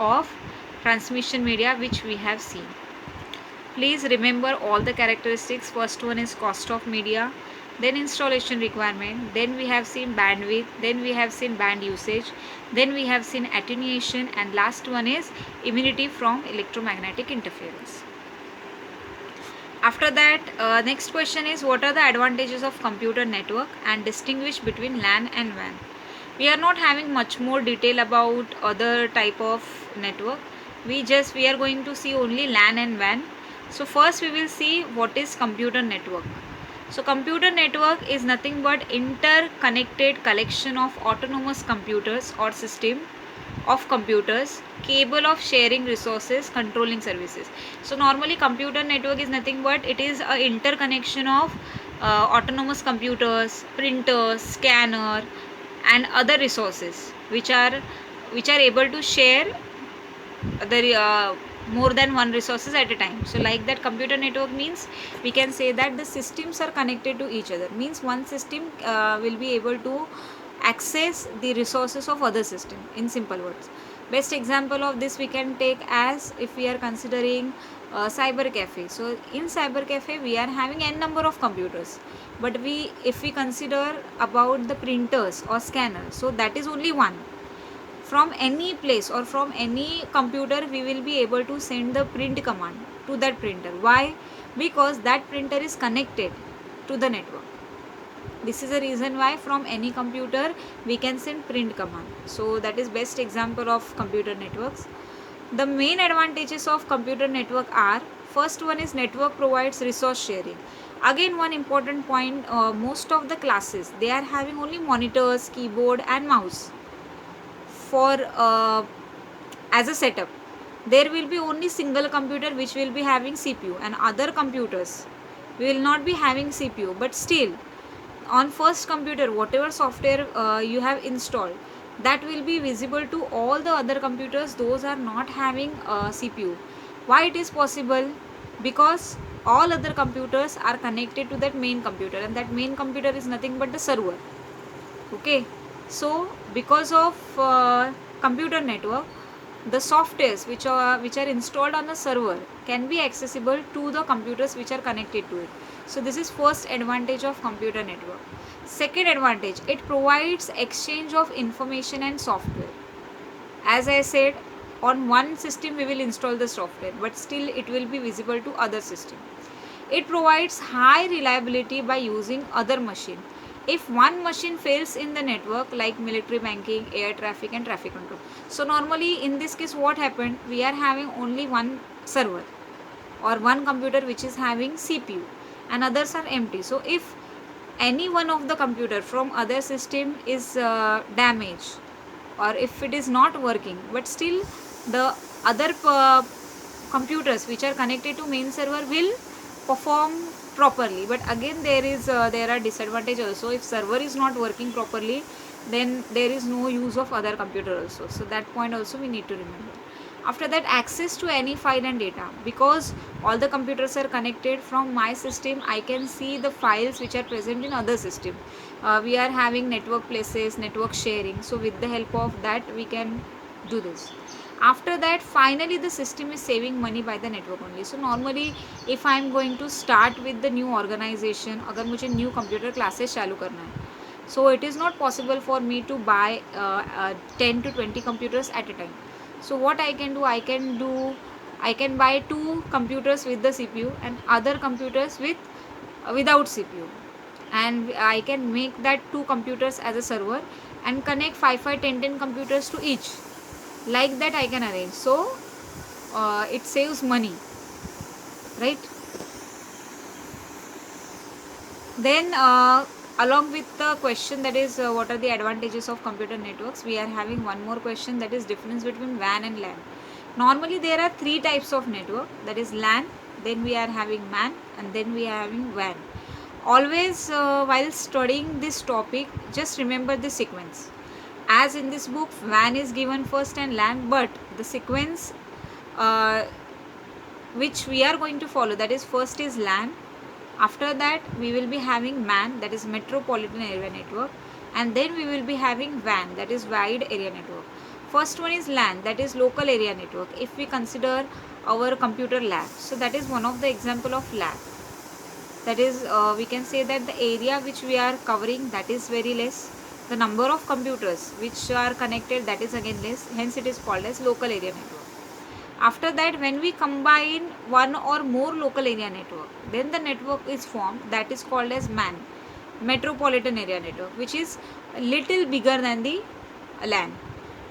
of transmission media which we have seen. Please remember all the characteristics. First one is cost of media, then installation requirement, then we have seen bandwidth, then we have seen band usage, then we have seen attenuation, and last one is immunity from electromagnetic interference. After that, next question is what are the advantages of computer network and distinguish between LAN and WAN. We are not having much more detail about other type of network. We are going to see only LAN and WAN. So first we will see what is computer network. So computer network is nothing but interconnected collection of autonomous computers or system of computers capable of sharing resources, controlling services. So normally computer network is nothing but it is a interconnection of autonomous computers, printers, scanner, and other resources which are able to share the more than one resources at a time. So like that computer network means we can say that the systems are connected to each other, means one system will be able to access the resources of other system, in simple words. Best example of this we can take as if we are considering cyber cafe. So in cyber cafe we are having n number of computers, but if we consider about the printers or scanners, so that is only one. From any place or from any computer we will be able to send the print command to that printer. Why? Because that printer is connected to the network. This is the reason why from any computer we can send print command. So that is best example of computer networks. The main advantages of computer network are, first one is network provides resource sharing. Again one important point, most of the classes they are having only monitors, keyboard and mouse for as a setup. There will be only single computer which will be having CPU, and other computers will not be having CPU, but still on first computer whatever software you have installed, that will be visible to all the other computers those are not having CPU. Why it is possible? Because all other computers are connected to that main computer, and that main computer is nothing but the server. Okay, so because of computer network, the softwares which are installed on the server can be accessible to the computers which are connected to it. So this is first advantage of computer network. Second advantage, it provides exchange of information and software. As I said, on one system we will install the software, but still it will be visible to other system. It provides high reliability by using other machine. If one machine fails in the network, like military banking, air traffic and traffic control, so normally in this case what happened, we are having only one server or one computer which is having CPU and others are empty. So if any one of the computer from other system is damaged, or if it is not working, but still the other computers which are connected to main server will perform properly. But again there are disadvantages also. If server is not working properly, then there is no use of other computer also. So that point also we need to remember. After that, access to any file and data, because all the computers are connected from my system, I can see the files which are present in other system. We are having network places, network sharing, so with the help of that we can do this. After that, finally the system is saving money by the network only. So normally if I am going to start with the new organization, अगर मुझे new computer classes चालू करना है, so it is not possible for me to buy 10 to 20 computers at a time. So what I can buy two computers with the CPU and other computers without CPU, and I can make that two computers as a server and connect 5 10 computers to each. Like that I can arrange. So it saves money, right? Then along with the question that is what are the advantages of computer networks, we are having one more question, that is difference between WAN and LAN. Normally there are three types of network, that is LAN, then we are having MAN, and then we are having WAN. Always while studying this topic, just remember the sequence. As in this book WAN is given first and LAN, but the sequence uh, which we are going to follow, that is first is LAN, after that we will be having MAN, that is metropolitan area network, and then we will be having WAN, that is wide area network. First one is LAN, that is local area network. If we consider our computer lab, so that is one of the example of lab. That is, we can say that the area which we are covering, that is very less. The number of computers which are connected, that is again less. Hence, it is called as local area network. After that, when we combine one or more local area network, then the network is formed, that is called as MAN, metropolitan area network, which is a little bigger than the LAN.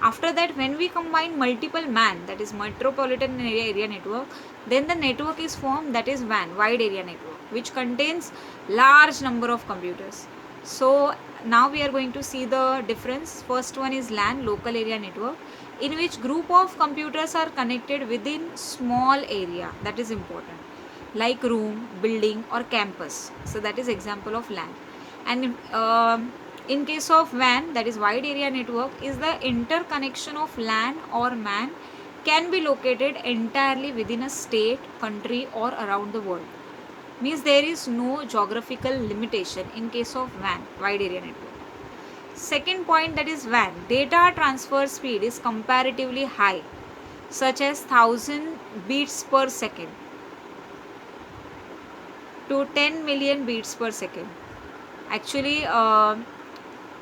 After that, when we combine multiple MAN, that is metropolitan area network, then the network is formed, that is WAN, wide area network, which contains large number of computers. So now we are going to see the difference. First one is LAN, local area network, in which group of computers are connected within small area, that is important, like room, building or campus. So that is example of LAN. And in case of WAN, that is wide area network, is the interconnection of LAN or MAN can be located entirely within a state, country or around the world. Means there is no geographical limitation in case of WAN, wide area network. Second point, that is WAN, data transfer speed is comparatively high, such as 1000 beats per second to 10 million beats per second. Actually,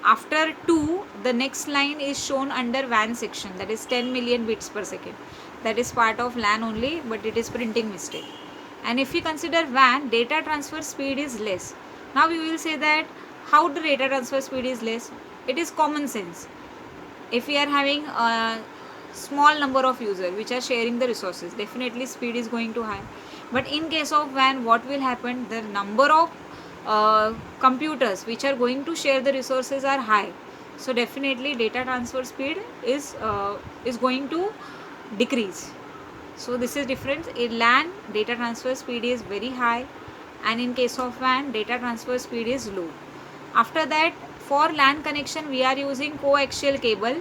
after 2, the next line is shown under WAN section, that is 10 million bits per second. That is part of LAN only, but it is printing mistake. And if we consider WAN, data transfer speed is less. Now we will say that how the data transfer speed is less? It is common sense. If we are having a small number of users which are sharing the resources, definitely speed is going to high. But in case of WAN, what will happen? The number of computers which are going to share the resources are high. So definitely data transfer speed is going to decrease. So this is difference. In LAN, data transfer speed is very high, and in case of WAN, data transfer speed is low. After that, for LAN connection, we are using coaxial cable,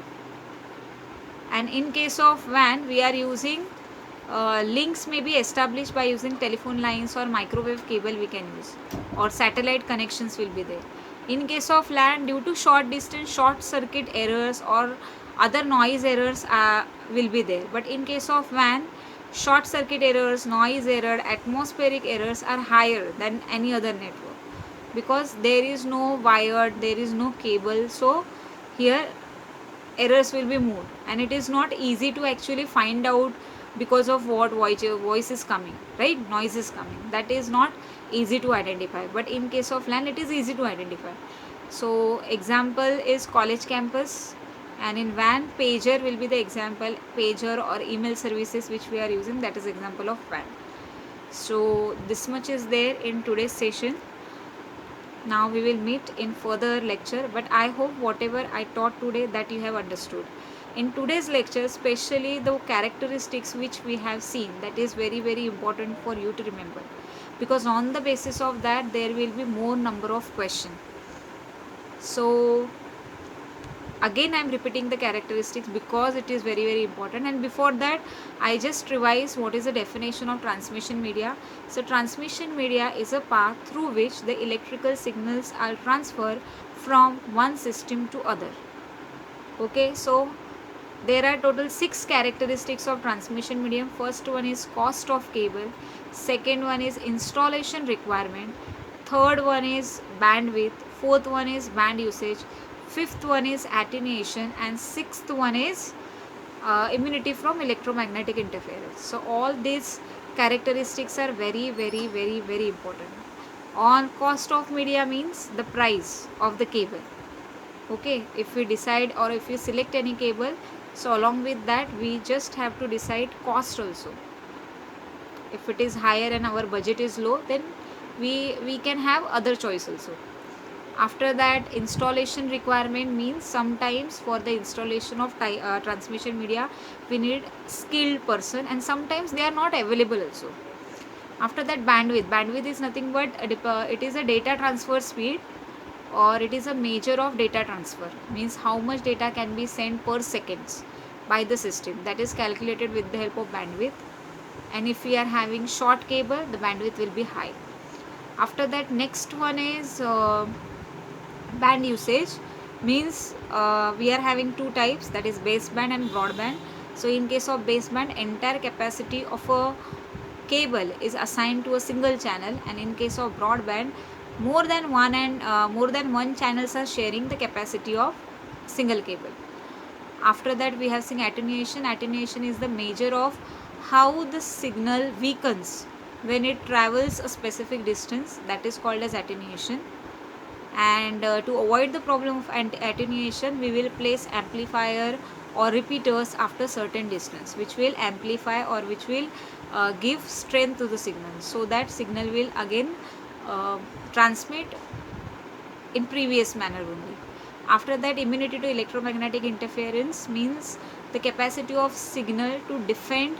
and in case of WAN, we are using links may be established by using telephone lines or microwave cable we can use, or satellite connections will be there. In case of LAN, due to short distance, short circuit errors or other noise errors will be there. But in case of WAN, short circuit errors, noise error, atmospheric errors are higher than any other network, because there is no wire, there is no cable. So here errors will be moved, and it is not easy to actually find out because of what voice is coming, right? Noise is coming, that is not easy to identify. But in case of LAN, it is easy to identify. So example is college campus, and in WAN, pager will be the example, pager or email services which we are using, that is example of WAN. So this much is there in today's session. Now we will meet in further lecture, but I hope whatever I taught today that you have understood. In today's lecture, especially the characteristics which we have seen, that is very important for you to remember, because on the basis of that there will be more number of questions. So again I am repeating the characteristics because it is very important. And before that, I just revise what is the definition of transmission media. So transmission media is a path through which the electrical signals are transferred from one system to other. Okay, so there are total 6 characteristics of transmission medium. First one is cost of cable, second one is installation requirement, third one is bandwidth, fourth one is band usage, fifth one is attenuation, and sixth one is immunity from electromagnetic interference. So all these characteristics are very important. On cost of media means the price of the cable. Okay, if we decide or if we select any cable, so along with that we just have to decide cost also. If it is higher and our budget is low, then we can have other choice also. After that, installation requirement means sometimes for the installation of transmission media we need skilled person, and sometimes they are not available also. After that, bandwidth is nothing but it is a data transfer speed, or it is a measure of data transfer, means how much data can be sent per seconds by the system, that is calculated with the help of bandwidth. And if we are having short cable, the bandwidth will be high. After that, next one is band usage, means we are having two types, that is baseband and broadband. So in case of baseband, entire capacity of a cable is assigned to a single channel, and in case of broadband, more than one channels are sharing the capacity of single cable. After that, we have seen attenuation. Attenuation is the measure of how the signal weakens when it travels a specific distance, that is called as attenuation. And to avoid the problem of attenuation, we will place amplifier or repeaters after certain distance, which will amplify or which will give strength to the signal, so that signal will again uh, transmit in previous manner only. After that, immunity to electromagnetic interference means the capacity of signal to defend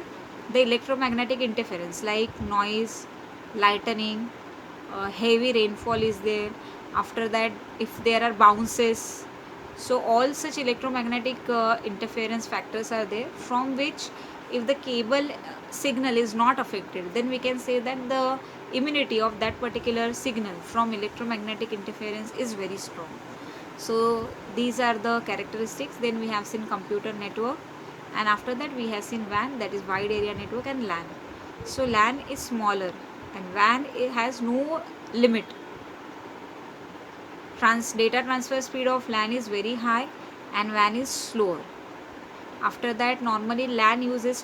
the electromagnetic interference, like noise, lightning, heavy rainfall is there. After that, if there are bounces, so all such electromagnetic interference factors are there, from which if the cable signal is not affected, then we can say that the immunity of that particular signal from electromagnetic interference is very strong. So these are the characteristics. Then we have seen computer network, and after that we have seen WAN, that is wide area network, and LAN. So LAN is smaller and WAN it has no limit. Data transfer speed of LAN is very high and WAN is slower. After that, normally LAN uses